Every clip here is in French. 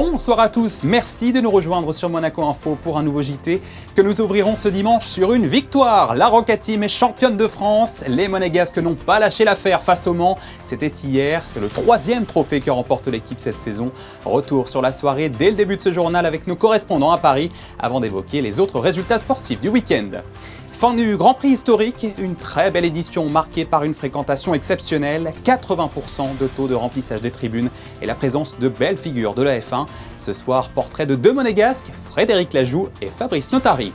Bonsoir à tous, merci de nous rejoindre sur Monaco Info pour un nouveau JT que nous ouvrirons ce dimanche sur une victoire. La Roca Team est championne de France, les Monégasques n'ont pas lâché l'affaire face au Mans. C'était hier, c'est le 3e trophée que remporte l'équipe cette saison. Retour sur la soirée dès le début de ce journal avec nos correspondants à Paris avant d'évoquer les autres résultats sportifs du week-end. Fin du Grand Prix historique, une très belle édition marquée par une fréquentation exceptionnelle, 80% de taux de remplissage des tribunes et la présence de belles figures de la F1. Ce soir, portrait de deux Monégasques, Frédéric Lajoux et Fabrice Notari.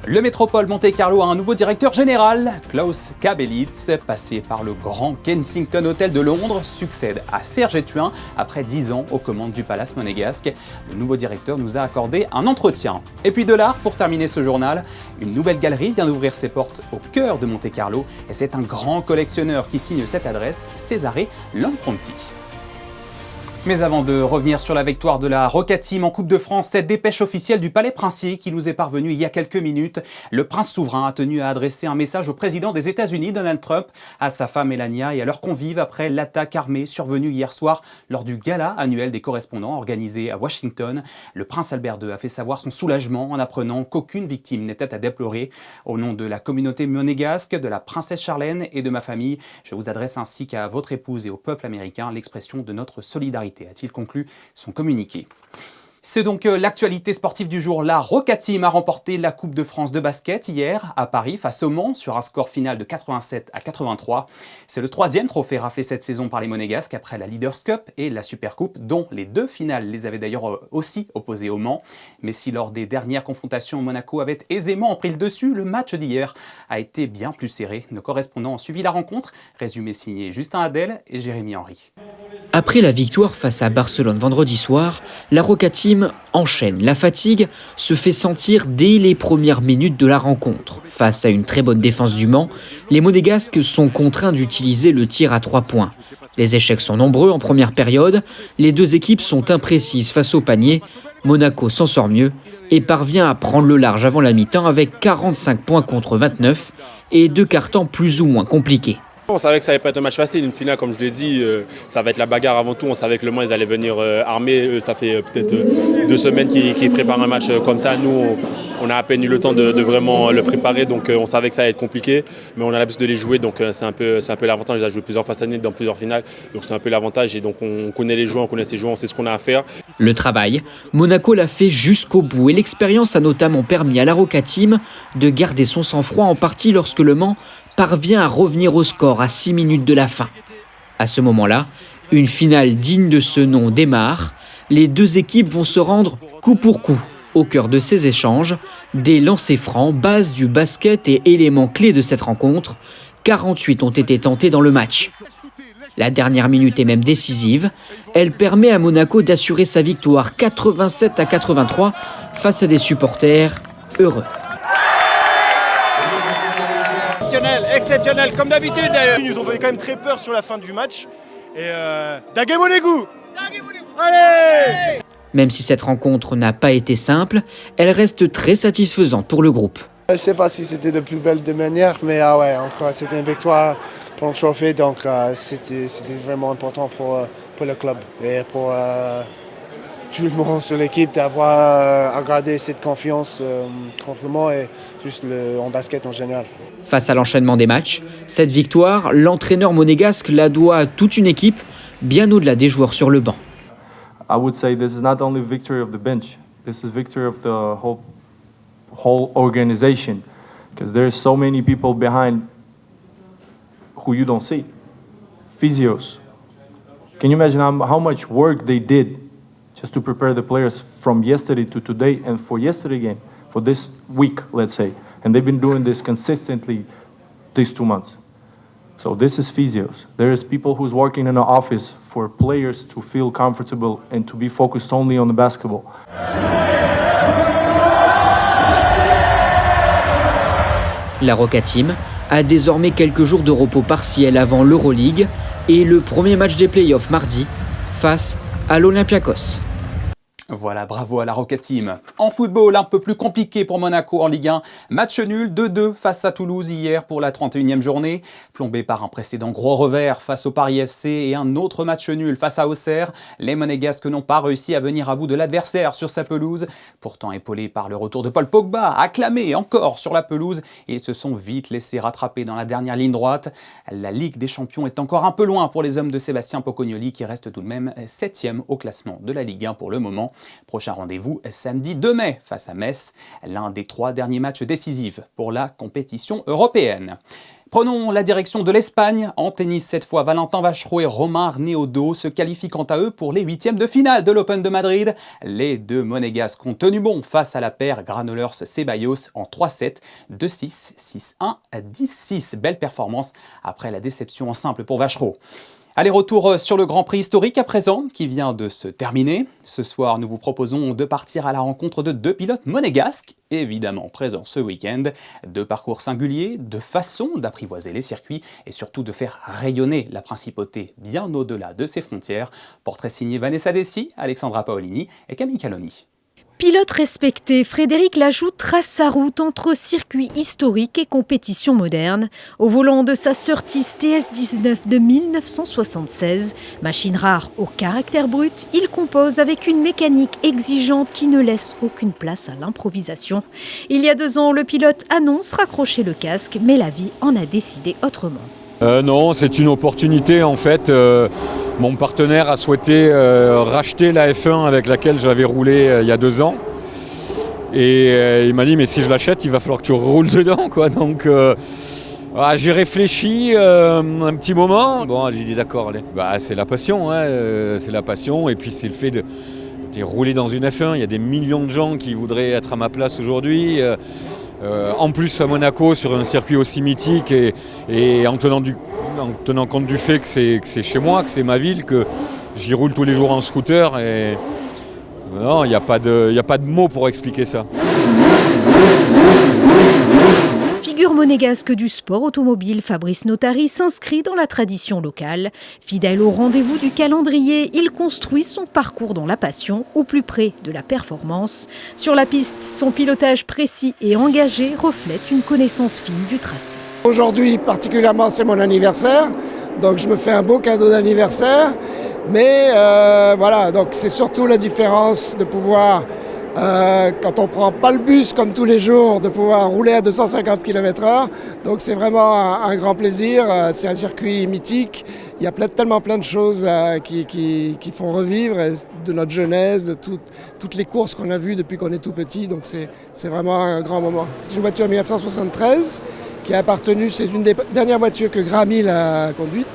Le Métropole Monte-Carlo a un nouveau directeur général, Klaus Kabelitz, passé par le grand Kensington Hotel de Londres, succède à Serge Ethuin après 10 ans aux commandes du Palace monégasque. Le nouveau directeur nous a accordé un entretien. Et puis de l'art pour terminer ce journal, une nouvelle galerie vient d'ouvrir ses portes au cœur de Monte-Carlo et c'est un grand collectionneur qui signe cette adresse, Cesare Lamprenti. Mais avant de revenir sur la victoire de la Roca Team en Coupe de France, cette dépêche officielle du Palais Princier qui nous est parvenue il y a quelques minutes, le prince souverain a tenu à adresser un message au président des États-Unis, Donald Trump, à sa femme Melania et à leurs convives après l'attaque armée survenue hier soir lors du gala annuel des correspondants organisé à Washington. Le prince Albert II a fait savoir son soulagement en apprenant qu'aucune victime n'était à déplorer. Au nom de la communauté monégasque, de la princesse Charlène et de ma famille, je vous adresse ainsi qu'à votre épouse et au peuple américain l'expression de notre solidarité, a-t-il conclu son communiqué. C'est donc l'actualité sportive du jour. La Roca Team a remporté la Coupe de France de basket hier à Paris face au Mans sur un score final de 87-83. C'est le 3e trophée raflé cette saison par les Monégasques après la Leaders Cup et la Super Coupe, dont les 2 finales les avaient d'ailleurs aussi opposées au Mans. Mais si lors des dernières confrontations, Monaco avait aisément pris le dessus, le match d'hier a été bien plus serré. Nos correspondants ont suivi la rencontre. Résumé signé Justin Adel et Jérémy Henry. Après la victoire face à Barcelone vendredi soir, la Roca Team enchaîne. La fatigue se fait sentir dès les premières minutes de la rencontre. Face à une très bonne défense du Mans, les Monégasques sont contraints d'utiliser le tir à 3 points. Les échecs sont nombreux en première période, les deux équipes sont imprécises face au panier. Monaco s'en sort mieux et parvient à prendre le large avant la mi-temps avec 45 points contre 29 et 2 cartons plus ou moins compliqués. On savait que ça allait pas être un match facile, une finale comme je l'ai dit, ça va être la bagarre avant tout. On savait que le Mans ils allaient venir armés, ça fait peut-être 2 semaines qu'ils préparent un match comme ça. Nous on a à peine eu le temps de vraiment le préparer, donc on savait que ça allait être compliqué, mais on a l'habitude de les jouer, donc c'est un peu l'avantage. On a joué plusieurs fois cette année dans plusieurs finales, donc c'est un peu l'avantage et donc on connaît les joueurs, on connaît ces joueurs, on sait ce qu'on a à faire. Le travail, Monaco l'a fait jusqu'au bout et l'expérience a notamment permis à la Roca Team de garder son sang-froid en partie lorsque le Mans parvient à revenir au score à 6 minutes de la fin. À ce moment-là, une finale digne de ce nom démarre. Les deux équipes vont se rendre coup pour coup. Au cœur de ces échanges, des lancers francs, base du basket et éléments clés de cette rencontre, 48 ont été tentés dans le match. La dernière minute est même décisive. Elle permet à Monaco d'assurer sa victoire 87-83 face à des supporters heureux. Exceptionnel, comme d'habitude d'ailleurs. Ils nous ont fait quand même très peur sur la fin du match. Et Daguemonegou. Allez! Même si cette rencontre n'a pas été simple, elle reste très satisfaisante pour le groupe. Je ne sais pas si c'était de plus belle de manière, mais encore, c'était une victoire pour le trophée, donc c'était vraiment important pour le club et pour tout le monde sur l'équipe d'avoir à garder cette confiance contre le Mans et juste en basket en général. Face à l'enchaînement des matchs, cette victoire, l'entraîneur monégasque la doit à toute une équipe, bien au-delà des joueurs sur le banc. I would say this is not only victory of the bench, this is victory of the whole organization, because there's so many people behind who you don't see. Physios. Can you imagine how much work they did just to prepare the players from yesterday to today and for yesterday game, for this week, let's say. And they've been doing this consistently these 2 months. So this is physios. There is people who's working in an office for players to feel comfortable and to be focused only on the basketball. La Roca Team a désormais quelques jours de repos partiel avant l'Euroleague et le premier match des playoffs mardi face à l'Olympiakos. Voilà, bravo à la Rocket Team. En football, un peu plus compliqué pour Monaco en Ligue 1. Match nul 2-2 face à Toulouse hier pour la 31e journée. Plombé par un précédent gros revers face au Paris FC et un autre match nul face à Auxerre, les Monégasques n'ont pas réussi à venir à bout de l'adversaire sur sa pelouse. Pourtant épaulés par le retour de Paul Pogba, acclamé encore sur la pelouse, ils se sont vite laissés rattraper dans la dernière ligne droite. La Ligue des Champions est encore un peu loin pour les hommes de Sébastien Pocognoli qui reste tout de même 7e au classement de la Ligue 1 pour le moment. Prochain rendez-vous samedi 2 mai face à Metz, l'un des 3 derniers matchs décisifs pour la compétition européenne. Prenons la direction de l'Espagne. En tennis, cette fois, Valentin Vachereau et Romain Arneaudo se qualifient quant à eux pour les 8e de finale de l'Open de Madrid. Les deux Monégasques ont tenu bon face à la paire Granollers-Ceballos en 3-7, 2-6, 6-1, 10-6. Belle performance après la déception en simple pour Vachereau. Allez, retour sur le Grand Prix historique à présent, qui vient de se terminer. Ce soir, nous vous proposons de partir à la rencontre de 2 pilotes monégasques, évidemment présents ce week-end. 2 parcours singuliers, 2 façons d'apprivoiser les circuits et surtout de faire rayonner la principauté bien au-delà de ses frontières. Portrait signé Vanessa Dessy, Alexandra Paolini et Camille Caloni. Pilote respecté, Frédéric Lajou trace sa route entre circuits historiques et compétitions modernes. Au volant de sa Surtees TS19 de 1976, machine rare au caractère brut, il compose avec une mécanique exigeante qui ne laisse aucune place à l'improvisation. Il y a 2 ans, le pilote annonce raccrocher le casque, mais la vie en a décidé autrement. Non, c'est une opportunité en fait. Mon partenaire a souhaité racheter la F1 avec laquelle j'avais roulé il y a 2 ans. Et il m'a dit mais si je l'achète, il va falloir que tu roules dedans, quoi. Donc j'ai réfléchi un petit moment. Bon, j'ai dit d'accord, allez. C'est la passion, hein, c'est la passion. Et puis c'est le fait de rouler dans une F1. Il y a des millions de gens qui voudraient être à ma place aujourd'hui. En plus à Monaco sur un circuit aussi mythique et en tenant compte du fait que c'est chez moi, que c'est ma ville, que j'y roule tous les jours en scooter et non, il n'y a pas de mots pour expliquer ça. Figure monégasque du sport automobile, Fabrice Notari s'inscrit dans la tradition locale. Fidèle au rendez-vous du calendrier, il construit son parcours dans la passion, au plus près de la performance. Sur la piste, son pilotage précis et engagé reflète une connaissance fine du tracé. Aujourd'hui, particulièrement, c'est mon anniversaire, donc je me fais un beau cadeau d'anniversaire. Mais voilà, donc c'est surtout la différence de pouvoir, quand on prend pas le bus comme tous les jours, de pouvoir rouler à 250 km/h. Donc c'est vraiment un grand plaisir. C'est un circuit mythique. Il y a tellement plein de choses qui font revivre de notre jeunesse, de toutes les courses qu'on a vues depuis qu'on est tout petit. Donc c'est vraiment un grand moment. C'est une voiture 1973 qui a appartenu, c'est une des dernières voitures que Graham Hill a conduite.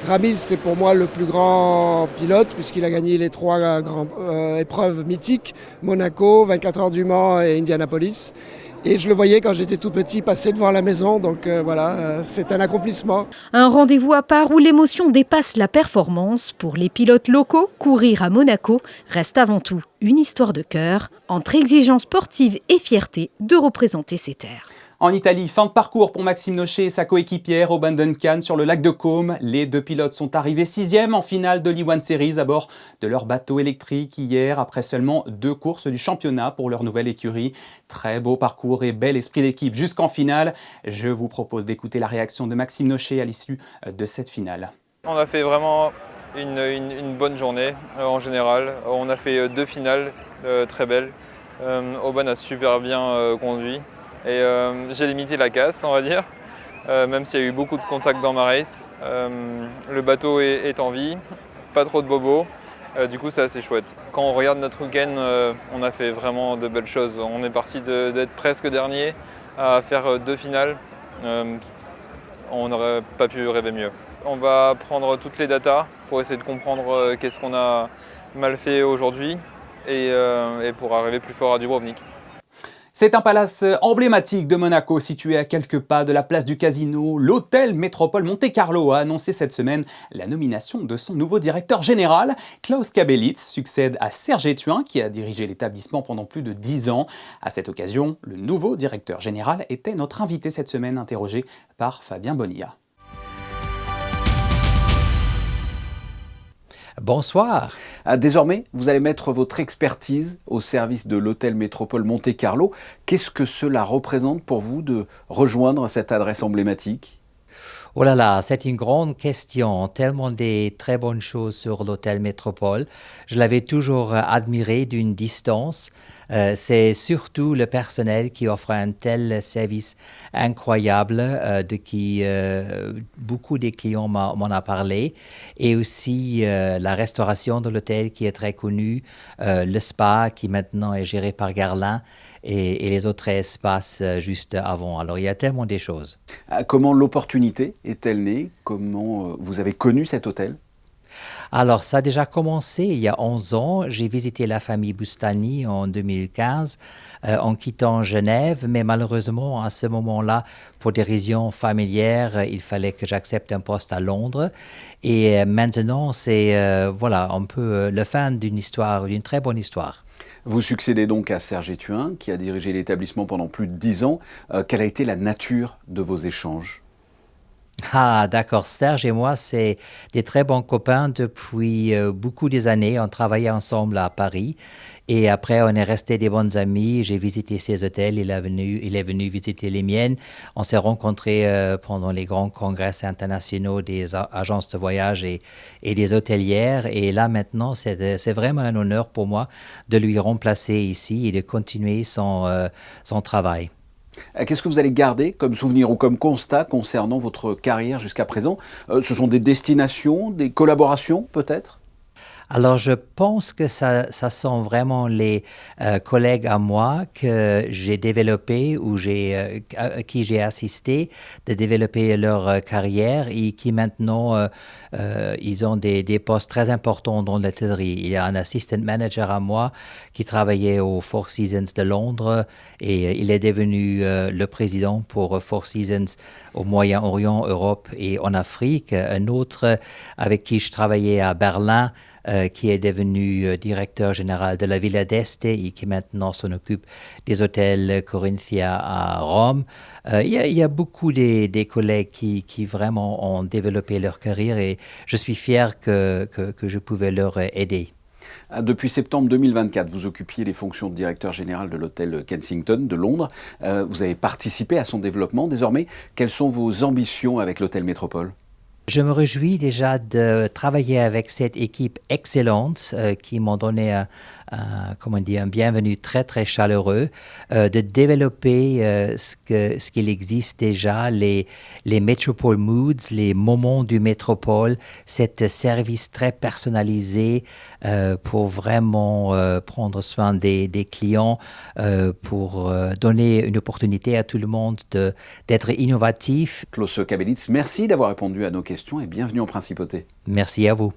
Graham Hill, c'est pour moi le plus grand pilote puisqu'il a gagné les 3 grandes épreuves mythiques, Monaco, 24 heures du Mans et Indianapolis. Et je le voyais quand j'étais tout petit passer devant la maison, donc voilà, c'est un accomplissement. Un rendez-vous à part où l'émotion dépasse la performance. Pour les pilotes locaux, courir à Monaco reste avant tout une histoire de cœur, entre exigence sportive et fierté de représenter ses terres. En Italie, fin de parcours pour Maxime Nocher et sa coéquipière au Bundencan sur le lac de Côme. Les 2 pilotes sont arrivés 6e en finale de l'E1 Series à bord de leur bateau électrique hier, après seulement 2 courses du championnat pour leur nouvelle écurie. Très beau parcours et bel esprit d'équipe jusqu'en finale. Je vous propose d'écouter la réaction de Maxime Nocher à l'issue de cette finale. On a fait vraiment une bonne journée en général. On a fait 2 finales très belles. Oban a super bien conduit. Et j'ai limité la casse, on va dire, même s'il y a eu beaucoup de contacts dans ma race. Le bateau est en vie, pas trop de bobos, du coup c'est assez chouette. Quand on regarde notre week-end, on a fait vraiment de belles choses. On est parti d'être presque dernier à faire 2 finales. On n'aurait pas pu rêver mieux. On va prendre toutes les datas pour essayer de comprendre qu'est-ce qu'on a mal fait aujourd'hui et pour arriver plus fort à Dubrovnik. C'est un palace emblématique de Monaco situé à quelques pas de la place du Casino. L'hôtel Métropole Monte-Carlo a annoncé cette semaine la nomination de son nouveau directeur général. Klaus Kabelitz succède à Serge Étuin qui a dirigé l'établissement pendant plus de 10 ans. À cette occasion, le nouveau directeur général était notre invité cette semaine, interrogé par Fabien Bonilla. Bonsoir. Désormais, vous allez mettre votre expertise au service de l'hôtel Métropole Monte-Carlo. Qu'est-ce que cela représente pour vous de rejoindre cette adresse emblématique ? Oh là là, c'est une grande question. Tellement des très bonnes choses sur l'hôtel Métropole. Je l'avais toujours admiré d'une distance. C'est surtout le personnel qui offre un tel service incroyable de qui beaucoup des clients m'en ont parlé. Et aussi la restauration de l'hôtel qui est très connue, le spa qui maintenant est géré par Garlin et les autres espaces juste avant. Alors il y a tellement des choses. Comment l'opportunité est-elle née ? Comment vous avez connu cet hôtel ? Alors, ça a déjà commencé il y a 11 ans. J'ai visité la famille Boustani en 2015 en quittant Genève, mais malheureusement, à ce moment-là, pour des raisons familières, il fallait que j'accepte un poste à Londres. Et maintenant, c'est voilà, un peu le fin d'une histoire, d'une très bonne histoire. Vous succédez donc à Serge Étuin, qui a dirigé l'établissement pendant plus de 10 ans. Quelle a été la nature de vos échanges ? Ah, d'accord. Serge et moi, c'est des très bons copains depuis beaucoup des années. On travaillait ensemble à Paris. Et après, on est restés des bons amis. J'ai visité ses hôtels. Il est venu visiter les miennes. On s'est rencontrés pendant les grands congrès internationaux des agences de voyage et des hôtelières. Et là, maintenant, c'est vraiment un honneur pour moi de lui remplacer ici et de continuer son travail. Qu'est-ce que vous allez garder comme souvenir ou comme constat concernant votre carrière jusqu'à présent ? Ce sont des destinations, des collaborations peut-être ? Alors, je pense que ça sont vraiment les collègues à moi que j'ai développés ou à qui j'ai assisté de développer leur carrière et qui maintenant, ils ont des postes très importants dans l'hôtellerie. Il y a un assistant manager à moi qui travaillait au Four Seasons de Londres et il est devenu le président pour Four Seasons au Moyen-Orient, Europe et en Afrique. Un autre avec qui je travaillais à Berlin, qui est devenu directeur général de la Villa d'Este et qui maintenant s'en occupe des hôtels Corinthia à Rome. Il y a beaucoup des collègues qui vraiment ont développé leur carrière et je suis fier que je pouvais leur aider. Depuis septembre 2024, vous occupiez les fonctions de directeur général de l'hôtel Kensington de Londres. Vous avez participé à son développement. Désormais, quelles sont vos ambitions avec l'hôtel Métropole ? Je me réjouis déjà de travailler avec cette équipe excellente qui m'ont donné un bienvenu très, très chaleureux, de développer ce qu'il existe déjà, les Metropole Moods, les moments du Métropole, cet service très personnalisé pour vraiment prendre soin des clients, pour donner une opportunité à tout le monde d'être innovatif. Klaus Kabelitz, merci d'avoir répondu à nos questions et bienvenue en Principauté. Merci à vous.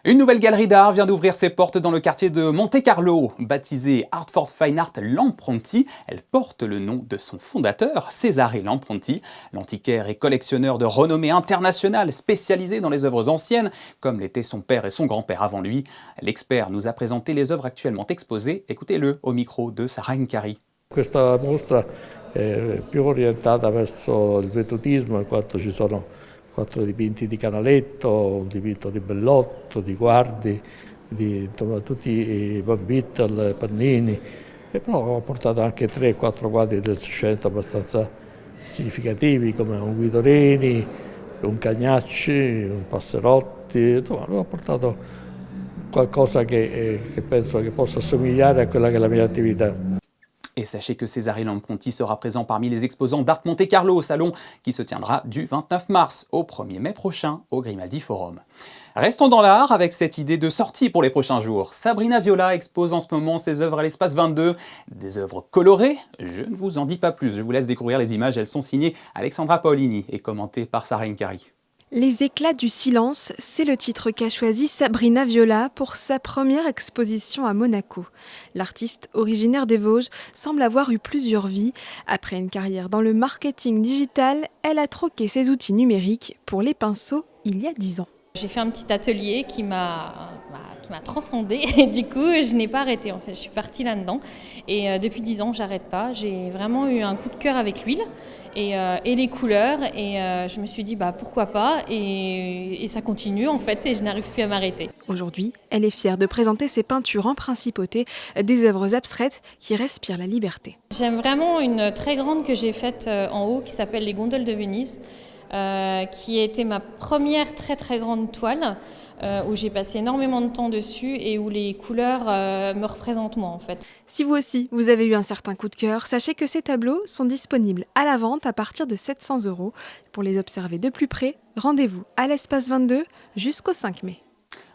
Une nouvelle galerie d'art vient d'ouvrir ses portes dans le quartier de Monte-Carlo. Baptisée Art for Fine Art Lampronti, elle porte le nom de son fondateur, Cesare Lampronti, l'antiquaire et collectionneur de renommée internationale spécialisé dans les œuvres anciennes, comme l'étaient son père et son grand-père avant lui. L'expert nous a présenté les œuvres actuellement exposées. Écoutez-le au micro de Sarah Nkari. Questa mostra è più orientata verso il vedutismo, in quanto ci sono 4 dipinti di Canaletto, un dipinto di Bellotto, di Guardi, di tutti i Van Vittel, Pannini, e però ho portato anche 3-4 quadri del Seicento abbastanza significativi come un Guido Reni, un Cagnacci, un Passerotti, insomma ho portato qualcosa che penso che possa assomigliare a quella che è la mia attività. Et sachez que Cesare Lampronti sera présent parmi les exposants d'Art Monte-Carlo au salon qui se tiendra du 29 mars au 1er mai prochain au Grimaldi Forum. Restons dans l'art avec cette idée de sortie pour les prochains jours. Sabrina Viola expose en ce moment ses œuvres à l'Espace 22. Des œuvres colorées, je ne vous en dis pas plus, je vous laisse découvrir les images. Elles sont signées Alexandra Paolini et commentées par Sarah Nkari. Les éclats du silence, c'est le titre qu'a choisi Sabrina Viola pour sa première exposition à Monaco. L'artiste, originaire des Vosges, semble avoir eu plusieurs vies. Après une carrière dans le marketing digital, elle a troqué ses outils numériques pour les pinceaux il y a 10 ans. J'ai fait un petit atelier qui m'a m'a transcendée. Et du coup, je n'ai pas arrêté. En fait, je suis partie là-dedans. Et depuis 10 ans, j'arrête pas. J'ai vraiment eu un coup de cœur avec l'huile et les couleurs. Et je me suis dit, pourquoi pas. Et ça continue en fait. Et je n'arrive plus à m'arrêter. Aujourd'hui, elle est fière de présenter ses peintures en principauté, des œuvres abstraites qui respirent la liberté. J'aime vraiment une très grande que j'ai faite en haut qui s'appelle Les Gondoles de Venise. Qui a été ma première très très grande toile où j'ai passé énormément de temps dessus et où les couleurs me représentent moi en fait. Si vous aussi, vous avez eu un certain coup de cœur, sachez que ces tableaux sont disponibles à la vente à partir de 700 €. Pour les observer de plus près, rendez-vous à l'Espace 22 jusqu'au 5 mai.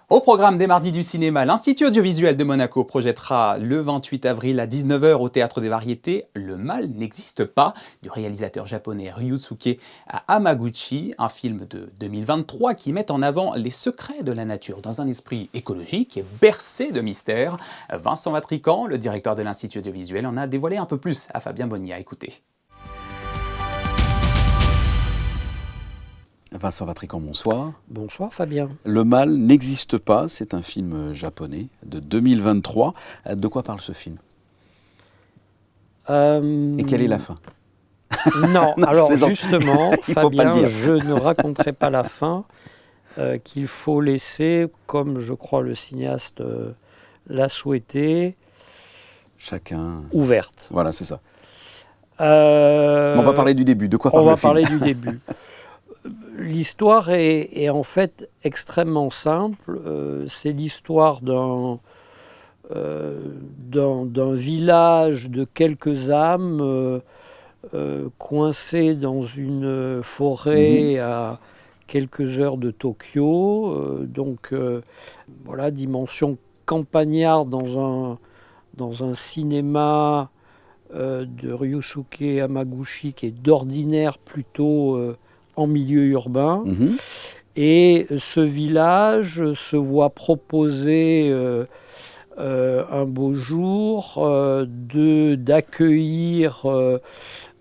Au programme des Mardis du cinéma, l'Institut audiovisuel de Monaco projettera le 28 avril à 19 h au Théâtre des Variétés « Le mal n'existe pas » du réalisateur japonais Ryusuke Hamaguchi, un film de 2023 qui met en avant les secrets de la nature dans un esprit écologique et bercé de mystères. Vincent Vatrican, le directeur de l'Institut audiovisuel, en a dévoilé un peu plus à Fabien Bonilla. Écoutez. Vincent Vatrican, bonsoir. Bonsoir Fabien. Le mal n'existe pas, c'est un film japonais de 2023. De quoi parle ce film Et quelle est la fin? Non, alors justement, Fabien, je ne raconterai pas la fin, qu'il faut laisser, comme je crois le cinéaste l'a souhaité, chacun ouverte. Voilà, c'est ça. On va parler du début. De quoi parle le film? On va parler du début. L'histoire est en fait extrêmement simple. C'est l'histoire d'un village de quelques âmes coincés dans une forêt à quelques heures de Tokyo. Voilà, dimension campagnarde dans un cinéma de Ryusuke Hamaguchi qui est d'ordinaire plutôt en milieu urbain. Et ce village se voit proposer un beau jour d'accueillir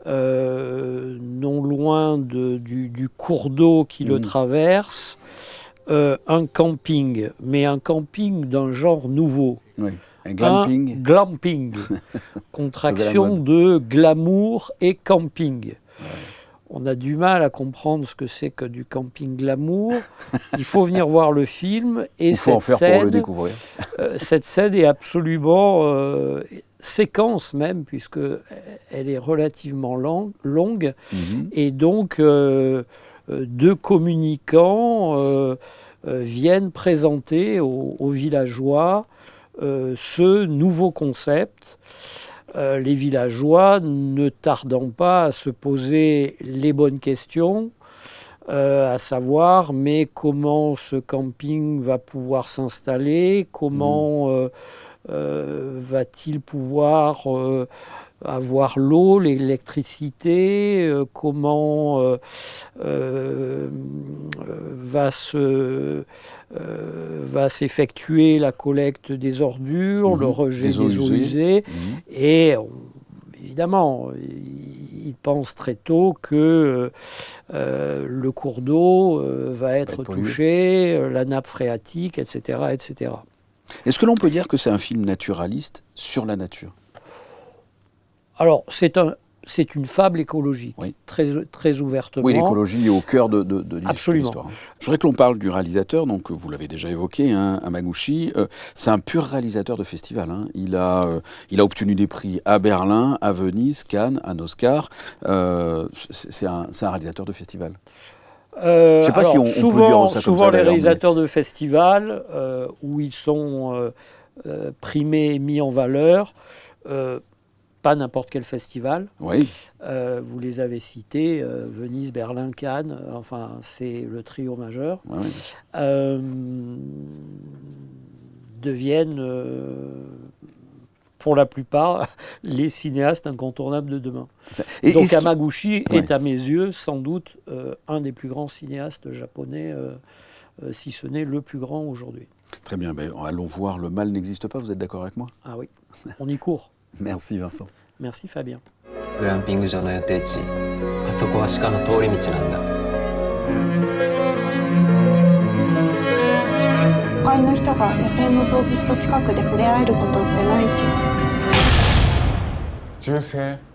non loin du cours d'eau qui le traverse un camping, mais un camping d'un genre nouveau. Oui. Un glamping. Un glamping. Contraction de glamour et camping. Ouais. On a du mal à comprendre ce que c'est que du camping glamour. Il faut venir voir le film. Et il faut en faire pour le découvrir. Cette scène est absolument séquence même, puisqu'elle est relativement longue. Et donc, deux communicants viennent présenter aux villageois ce nouveau concept. Les villageois ne tardant pas à se poser les bonnes questions, à savoir mais comment ce camping va pouvoir s'installer, comment va-t-il pouvoir avoir l'eau, l'électricité, comment va s'effectuer la collecte des ordures, le rejet des eaux usées. Et évidemment, il pense très tôt que le cours d'eau va être touché, la nappe phréatique, etc., etc. Est-ce que l'on peut dire que c'est un film naturaliste sur la nature ? Alors, c'est une fable écologique, très ouvertement. Oui, l'écologie est au cœur de Absolument. l'histoire. Je voudrais que l'on parle du réalisateur, donc vous l'avez déjà évoqué, Hamaguchi. C'est un pur réalisateur de festival. Il a obtenu des prix à Berlin, à Venise, Cannes, un Oscar. C'est un réalisateur de festival. Je ne sais pas si on peut dire ça comme ça. Souvent, les réalisateurs de festival, où ils sont primés et mis en valeur, pas n'importe quel festival. Oui. Vous les avez cités, Venise, Berlin, Cannes, enfin c'est le trio majeur. Oui. Deviennent, pour la plupart, les cinéastes incontournables de demain. Donc Hamaguchi est à mes yeux sans doute un des plus grands cinéastes japonais, si ce n'est le plus grand aujourd'hui. Très bien, allons voir Le mal n'existe pas, vous êtes d'accord avec moi ? Ah oui, on y court. Merci Vincent. Merci Fabien. グランピング場の予定地、あそこは鹿の通り道なんだ。会の人が野生の動物と近くで触れ合えることってないし。銃声。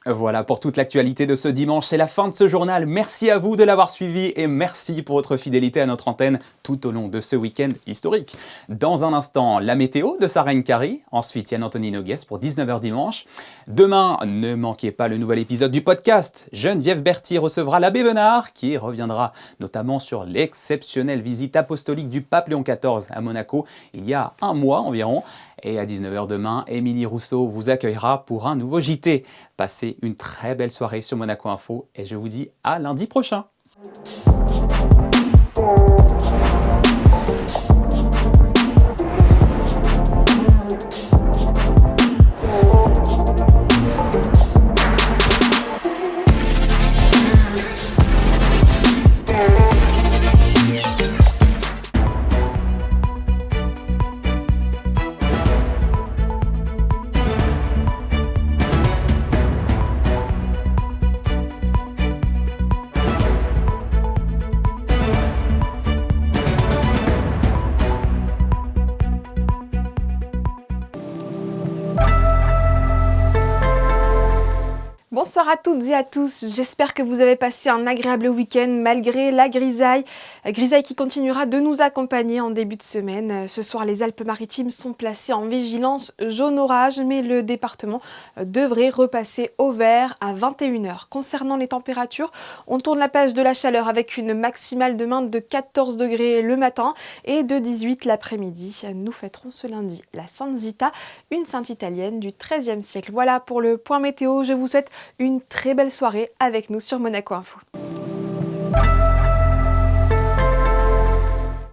Voilà pour toute l'actualité de ce dimanche, c'est la fin de ce journal. Merci à vous de l'avoir suivi et merci pour votre fidélité à notre antenne tout au long de ce week-end historique. Dans un instant, la météo de Sarah Nkari, ensuite Yann Anthony Nogues pour 19h dimanche. Demain, ne manquez pas le nouvel épisode du podcast. Geneviève Berthy recevra l'abbé Benard qui reviendra notamment sur l'exceptionnelle visite apostolique du pape Léon XIV à Monaco il y a un mois environ. Et à 19h demain, Émilie Rousseau vous accueillera pour un nouveau JT. Passez une très belle soirée sur Monaco Info et je vous dis à lundi prochain. Bonsoir à toutes et à tous, j'espère que vous avez passé un agréable week-end malgré la grisaille. Grisaille qui continuera de nous accompagner en début de semaine. Ce soir, les Alpes-Maritimes sont placées en vigilance jaune orage, mais le département devrait repasser au vert à 21h. Concernant les températures, on tourne la page de la chaleur avec une maximale demain de 14 degrés le matin et de 18 l'après-midi. Nous fêterons ce lundi la Sainte Zita, une sainte italienne du XIIIe siècle. Voilà pour le point météo, je vous souhaite une très belle soirée avec nous sur Monaco Info.